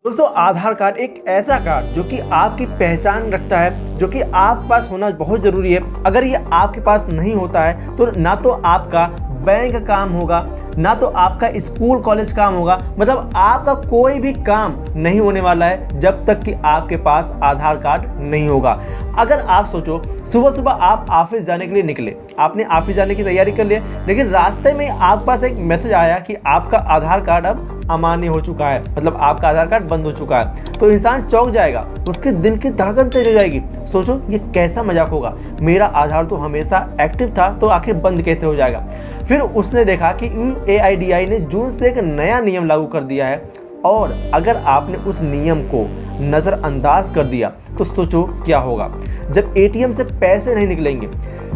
दोस्तों आधार कार्ड एक ऐसा कार्ड जो कि आपकी पहचान रखता है, जो कि आपके पास होना बहुत ज़रूरी है। अगर ये आपके पास नहीं होता है तो ना तो आपका बैंक काम होगा, ना तो आपका स्कूल कॉलेज काम होगा, मतलब आपका कोई भी काम नहीं होने वाला है जब तक कि आपके पास आधार कार्ड नहीं होगा। अगर आप सोचो सुबह सुबह आप ऑफिस जाने के लिए निकले, आपने ऑफिस जाने की तैयारी कर ली, लेकिन रास्ते में आपके पास एक मैसेज आया कि आपका आधार कार्ड अब अमान्य हो चुका है, मतलब आपका आधार कार्ड बंद हो चुका है, तो इंसान चौंक जाएगा, उसके दिल की धड़कन तेज हो जाएगी। सोचो ये कैसा मजाक होगा, मेरा आधार तो हमेशा एक्टिव था तो आखिर बंद कैसे हो जाएगा। फिर उसने देखा कि UAIDAI ने जून से एक नया नियम लागू कर दिया है, और अगर आपने उस नियम को नज़रअंदाज कर दिया तो सोचो क्या होगा। जब ATM से पैसे नहीं निकलेंगे,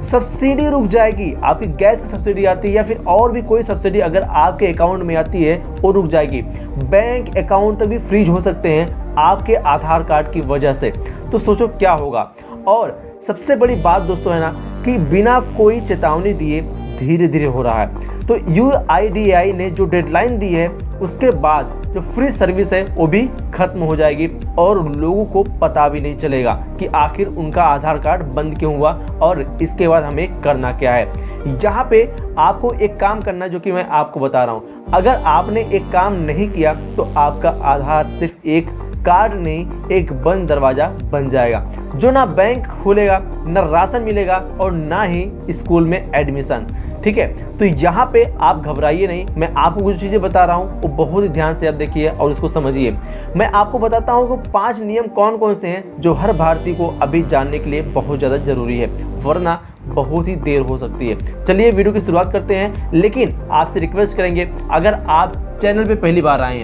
सब्सिडी रुक जाएगी, आपकी गैस की सब्सिडी आती है या फिर और भी कोई सब्सिडी अगर आपके अकाउंट में आती है वो रुक जाएगी। बैंक अकाउंट तक भी फ्रीज हो सकते हैं आपके आधार कार्ड की वजह से। तो सोचो क्या होगा। और सबसे बड़ी बात दोस्तों है ना कि बिना कोई चेतावनी दिए धीरे धीरे हो रहा है। तो UAIDAI ने जो डेडलाइन दी है उसके बाद जो फ्री सर्विस है वो भी खत्म हो जाएगी और लोगों को पता भी नहीं चलेगा कि आखिर उनका आधार कार्ड बंद क्यों हुआ और इसके बाद हमें करना क्या है। यहाँ पे आपको एक काम करना जो कि मैं आपको बता रहा हूँ। अगर आपने एक काम नहीं किया तो आपका आधार सिर्फ एक कार्ड नहीं, एक बंद दरवाजा बन जाएगा, जो ना बैंक खुलेगा, ना राशन मिलेगा और ना ही स्कूल में एडमिशन। ठीक है, तो यहाँ पे आप घबराइए नहीं, मैं आपको कुछ चीज़ें बता रहा हूँ वो बहुत ही ध्यान से आप देखिए और उसको समझिए। मैं आपको बताता हूँ कि 5 नियम कौन कौन से हैं जो हर भारतीय को अभी जानने के लिए बहुत ज़्यादा ज़रूरी है, वरना बहुत ही देर हो सकती है। चलिए वीडियो की शुरुआत करते हैं, लेकिन आपसे रिक्वेस्ट करेंगे अगर आप चैनल पे पहली बार आए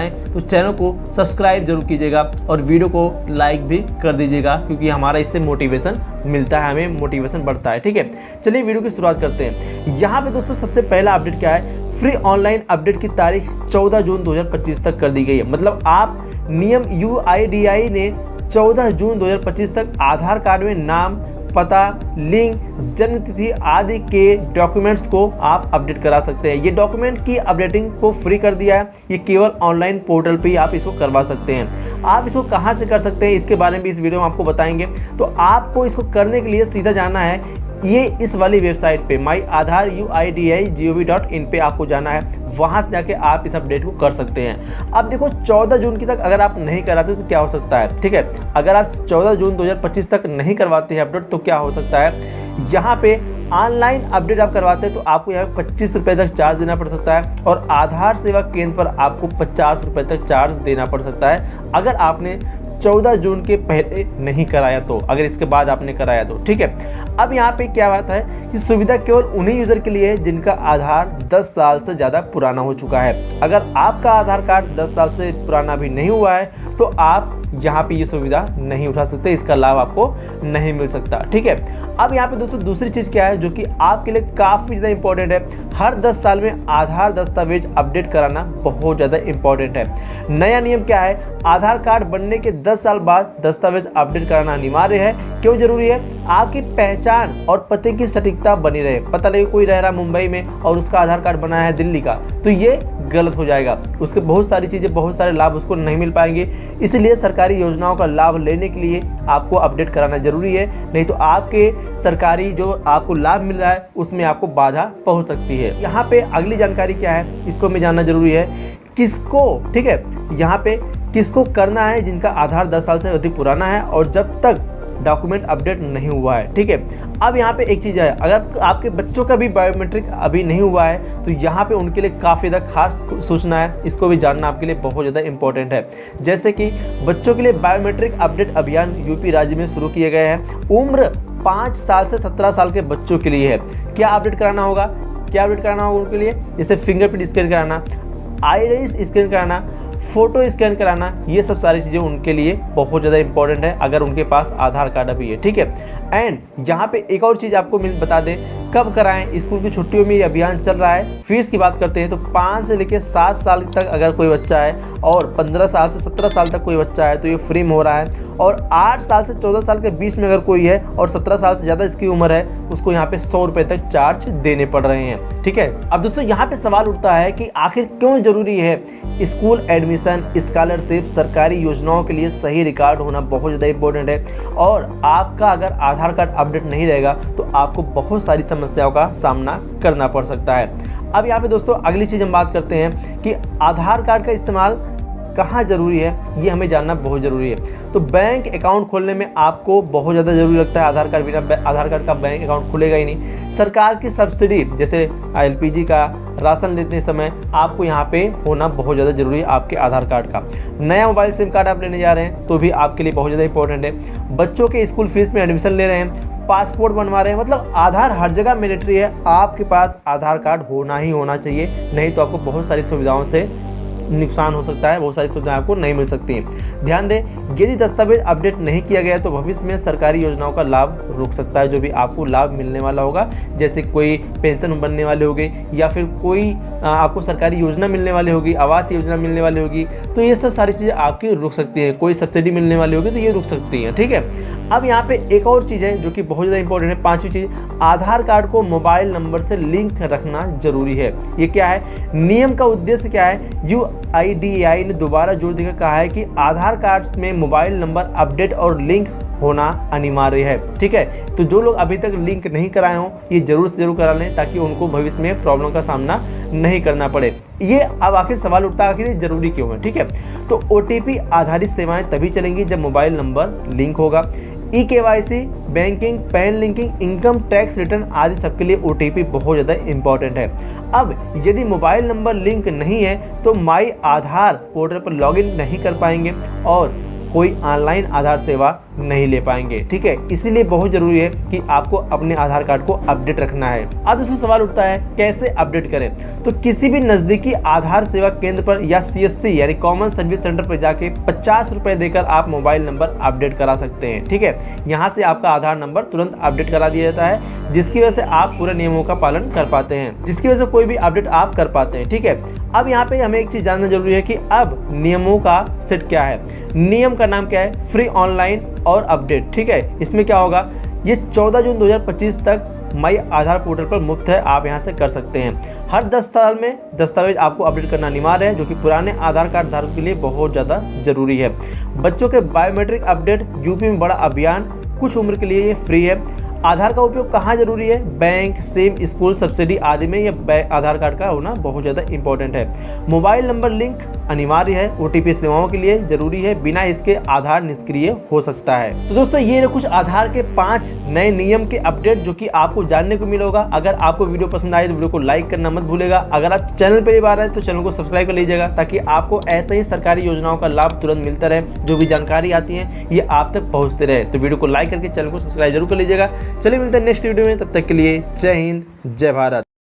हैं, तो चैनल को सब्सक्राइब जरूर कीजिएगा और वीडियो को लाइक भी कर दीजिएगा, क्योंकि हमारा इससे मोटिवेशन मिलता है, हमें मोटिवेशन बढ़ता है। ठीक है, चलिए वीडियो की शुरुआत करते हैं। यहाँ पे दोस्तों सबसे पहला अपडेट क्या है, फ्री ऑनलाइन अपडेट की तारीख 14 जून 2025 तक कर दी गई है। मतलब आप नियम UAIDAI ने 14 जून 2025 तक आधार कार्ड में नाम, पता, लिंक, जन्मतिथि आदि के डॉक्यूमेंट्स को आप अपडेट करा सकते हैं। ये डॉक्यूमेंट की अपडेटिंग को फ्री कर दिया है, ये केवल ऑनलाइन पोर्टल पे ही आप इसको करवा सकते हैं। आप इसको कहाँ से कर सकते हैं इसके बारे में भी इस वीडियो में आपको बताएंगे। तो आपको इसको करने के लिए सीधा जाना है ये इस वाली वेबसाइट पे माई आधार UIDAI.gov.in पे आपको जाना है, वहाँ से जाके आप इस अपडेट को कर सकते हैं। अब देखो 14 जून की तक अगर आप नहीं कराते तो क्या हो सकता है। ठीक है, अगर आप 14 जून 2025 तक नहीं करवाते हैं अपडेट तो क्या हो सकता है, यहाँ पे ऑनलाइन अपडेट आप करवाते हैं तो आपको यहाँ 25 रुपये तक चार्ज देना पड़ सकता है और आधार सेवा केंद्र पर आपको 50 रुपये तक चार्ज देना पड़ सकता है अगर आपने 14 जून के पहले नहीं कराया तो, अगर इसके बाद आपने कराया तो। ठीक है, अब यहाँ पे क्या बात है कि सुविधा केवल उन्हीं यूज़र के लिए है जिनका आधार 10 साल से ज़्यादा पुराना हो चुका है। अगर आपका आधार कार्ड 10 साल से पुराना भी नहीं हुआ है तो आप यहाँ पे ये सुविधा नहीं उठा सकते, इसका लाभ आपको नहीं मिल सकता। ठीक है, अब यहाँ पे दोस्तों दूसरी चीज़ क्या है जो कि आपके लिए काफ़ी ज़्यादा इंपॉर्टेंट है, हर 10 साल में आधार दस्तावेज अपडेट कराना बहुत ज़्यादा इंपॉर्टेंट है। नया नियम क्या है, आधार कार्ड बनने के 10 साल बाद दस्तावेज अपडेट कराना अनिवार्य है। क्यों जरूरी है, आपकी पहचान और पते की सटीकता बनी रहे। पता लगे कोई रह रहा मुंबई में और उसका आधार कार्ड बना है दिल्ली का, तो ये गलत हो जाएगा, उसके बहुत सारी चीज़ें, बहुत सारे लाभ उसको नहीं मिल पाएंगे। इसलिए सरकारी योजनाओं का लाभ लेने के लिए आपको अपडेट कराना जरूरी है, नहीं तो आपके सरकारी जो आपको लाभ मिल रहा है उसमें आपको बाधा पहुंच सकती है। यहाँ पे अगली जानकारी क्या है इसको हमें जानना जरूरी है, किसको, ठीक है, यहाँ पे किसको करना है जिनका आधार 10 साल से अधिक पुराना है और जब तक डॉक्यूमेंट अपडेट नहीं हुआ है। ठीक है, अब यहाँ पे एक चीज़ है, अगर आपके बच्चों का भी बायोमेट्रिक अभी नहीं हुआ है तो यहाँ पे उनके लिए काफ़ी ज़्यादा खास सूचना है, इसको भी जानना आपके लिए बहुत ज़्यादा इंपॉर्टेंट है। जैसे कि बच्चों के लिए बायोमेट्रिक अपडेट अभियान यूपी राज्य में शुरू किए गए हैं। उम्र 5 साल से 17 साल के बच्चों के लिए है। क्या अपडेट कराना होगा, उनके लिए, जैसे फिंगरप्रिंट स्कैन कराना, आईरिस स्कैन कराना, फोटो स्कैन कराना, ये सब सारी चीज़ें उनके लिए बहुत ज़्यादा इंपॉर्टेंट है अगर उनके पास आधार कार्ड अभी है। ठीक है, एंड यहाँ पे एक और चीज़ आपको बता दें कब कराएं, स्कूल की छुट्टियों में ये अभियान चल रहा है। फीस की बात करते हैं तो 5 से लेकर 7 साल तक अगर कोई बच्चा है और 15 साल से 17 साल तक कोई बच्चा है तो ये फ्री में हो रहा है, और 8 साल से 14 साल के बीच में अगर कोई है और 17 साल से ज़्यादा इसकी उम्र है उसको यहाँ पे 100 रुपये तक चार्ज देने पड़ रहे हैं। ठीक है, अब दोस्तों यहाँ पे सवाल उठता है कि आखिर क्यों जरूरी है स्कूल एडमिशन, स्कॉलरशिप, सरकारी योजनाओं के लिए सही रिकॉर्ड होना बहुत ज़्यादा इंपॉर्टेंट है। और आपका अगर आधार कार्ड अपडेट नहीं रहेगा तो आपको बहुत सारी समस्याओं का सामना करना पड़ सकता है। अब यहाँ पे दोस्तों अगली चीज़ हम बात करते हैं कि आधार कार्ड का इस्तेमाल कहाँ ज़रूरी है, ये हमें जानना बहुत ज़रूरी है। तो बैंक अकाउंट खोलने में आपको बहुत ज़्यादा ज़रूरी लगता है आधार कार्ड, बिना आधार कार्ड का बैंक अकाउंट खुलेगा ही नहीं। सरकार की सब्सिडी जैसे LPG का राशन लेते समय आपको यहाँ पे होना बहुत ज़्यादा ज़रूरी है आपके आधार कार्ड का। नया मोबाइल सिम कार्ड आप लेने जा रहे हैं तो भी आपके लिए बहुत ज़्यादा इंपॉर्टेंट है। बच्चों के स्कूल फीस में एडमिशन ले रहे हैं, पासपोर्ट बनवा रहे हैं, मतलब आधार हर जगह मैंडेटरी है। आपके पास आधार कार्ड होना ही होना चाहिए, नहीं तो आपको बहुत सारी सुविधाओं से नुकसान हो सकता है, बहुत सारी सुविधाएं आपको नहीं मिल सकती हैं। ध्यान दें, यदि दस्तावेज अपडेट नहीं किया गया तो भविष्य में सरकारी योजनाओं का लाभ रुक सकता है, जो भी आपको लाभ मिलने वाला होगा, जैसे कोई पेंशन बनने वाली होगी या फिर कोई आपको सरकारी योजना मिलने वाली होगी, आवास योजना मिलने वाली होगी, तो ये सब सारी चीज़ें आपकी रुक सकती हैं। कोई सब्सिडी मिलने वाली होगी तो ये रुक सकती हैं। ठीक है, अब यहाँ पे एक और चीज़ है जो कि बहुत ज़्यादा इंपॉर्टेंट है, 5वीं चीज़, आधार कार्ड को मोबाइल नंबर से लिंक रखना जरूरी है। ये क्या है, नियम का उद्देश्य क्या है, UIDAI ने दोबारा जोर देकर कहा है कि आधार कार्ड में मोबाइल नंबर अपडेट और लिंक होना अनिवार्य है। ठीक है, तो जो लोग अभी तक लिंक नहीं कराए हों ये जरूर से जरूर करा लें ताकि उनको भविष्य में प्रॉब्लम का सामना नहीं करना पड़े। ये अब आखिर सवाल उठता है आखिर ये जरूरी क्यों है। ठीक है, तो OTP आधारित सेवाएं तभी चलेंगी जब मोबाइल नंबर लिंक होगा। eKYC, banking, pan linking, income tax return आदि सबके लिए OTP बहुत ज़्यादा इंपॉर्टेंट है। अब यदि मोबाइल नंबर लिंक नहीं है तो माई आधार पोर्टल पर लॉगिन नहीं कर पाएंगे और कोई ऑनलाइन आधार सेवा नहीं ले पाएंगे। ठीक है, इसीलिए बहुत जरूरी है कि आपको अपने आधार कार्ड को अपडेट रखना है। अब दूसरा सवाल उठता है कैसे अपडेट करें, तो किसी भी नज़दीकी आधार सेवा केंद्र पर या CSC यानी कॉमन सर्विस सेंटर पर जाके 50 रुपये देकर आप मोबाइल नंबर अपडेट करा सकते हैं। ठीक है, यहाँ से आपका आधार नंबर तुरंत अपडेट करा दिया जाता है, जिसकी वजह से आप पूरे नियमों का पालन कर पाते हैं, जिसकी वजह से कोई भी अपडेट आप कर पाते हैं। ठीक है, अब यहाँ पे हमें एक चीज़ जानना जरूरी है कि अब नियमों का सेट क्या है। नियम का नाम क्या है, फ्री ऑनलाइन और अपडेट। ठीक है, इसमें क्या होगा, ये 14 जून 2025 तक माई आधार पोर्टल पर मुफ्त है, आप यहाँ से कर सकते हैं। हर 10 साल में दस्तावेज आपको अपडेट करना अनिवार्य है, जो कि पुराने आधार कार्ड धारकों के लिए बहुत ज़्यादा जरूरी है। बच्चों के बायोमेट्रिक अपडेट यूपी में बड़ा अभियान, कुछ उम्र के लिए ये फ्री है। आधार का उपयोग कहाँ जरूरी है, बैंक, सिम, स्कूल, सब्सिडी आदि में ये आधार कार्ड का होना बहुत ज़्यादा इंपॉर्टेंट है। मोबाइल नंबर लिंक अनिवार्य है, OTP सेवाओं के लिए जरूरी है, बिना इसके आधार निष्क्रिय हो सकता है। तो दोस्तों ये कुछ आधार के 5 नए नियम के अपडेट जो कि आपको जानने को मिला होगा। अगर आपको वीडियो पसंद आए तो वीडियो को लाइक करना मत भूलेगा। अगर आप चैनल पर बार आए तो चैनल को सब्सक्राइब कर लीजिएगा ताकि आपको ऐसे ही सरकारी योजनाओं का लाभ तुरंत मिलता रहे, जो भी जानकारी आती है ये आप तक पहुँचते रहे। तो वीडियो को लाइक करके चैनल को सब्सक्राइब जरूर कर लीजिएगा। चलिए मिलते हैं नेक्स्ट वीडियो में, तब तक के लिए जय हिंद, जय भारत।